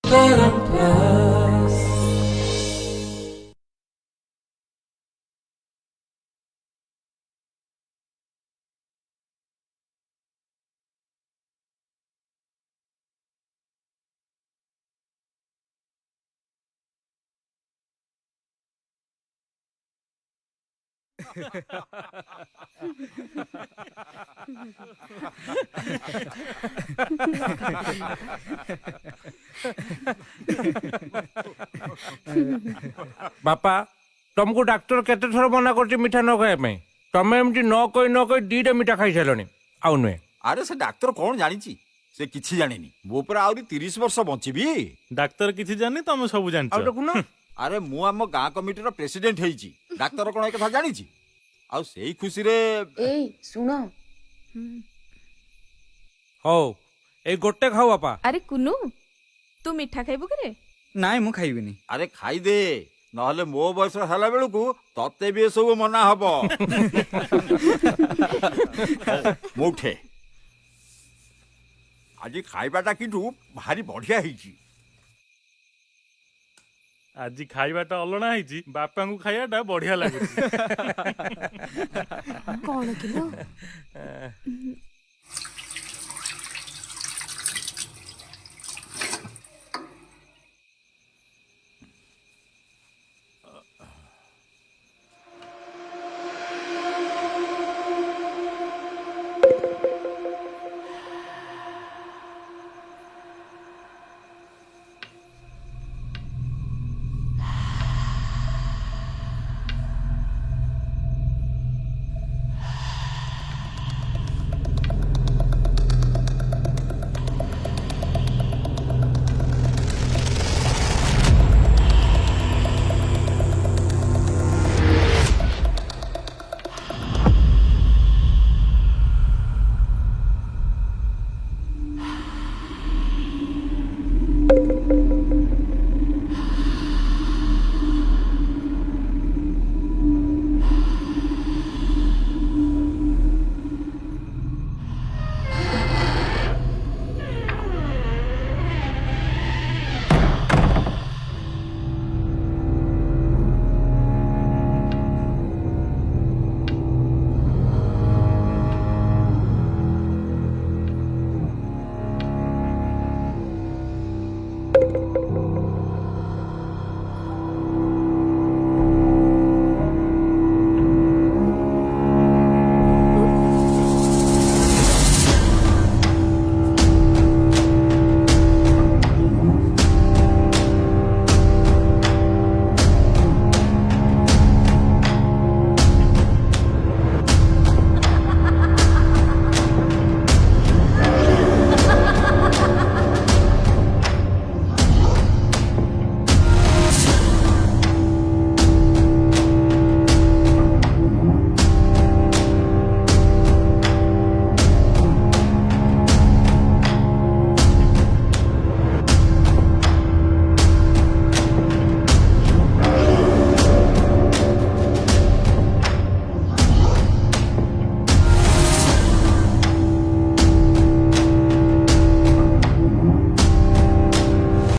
बापा तुमको डॉक्टर केते थर मना कर मिठा न खाया तमें एमती न कही दीटा मिठा खाई सारे आउ नुहे। अरे से डाक्तर कौन जानी से किछि जानिनी मो पर आउरी 30 वर्ष बंचीबी। डाक्तर किछि जानी तमे सब जानि आउ देखुन अरे मु आम गाँ कमिटीर प्रेसिडेंट हेइची डाक्तर कौन एक कथा जानिची आउ सेई खुशी रे ए सुनो हो ए गोटे खाओ बापा। अरे कुनू तू मिठा खाइबु करे? नाଇଁ ମୁଁ ଖାଇବିନି। अरे खाई दे नहले मो बयस हला बेलकू तते भी सब मना हबो। मुठे आज खाइबाटा किंतु भारी बढ़िया ହେଇची। आज खाइबाटा अलणा ହେଇची बापांकु खाइबाटा बढ़िया लाଗୁଛି। कौन किलो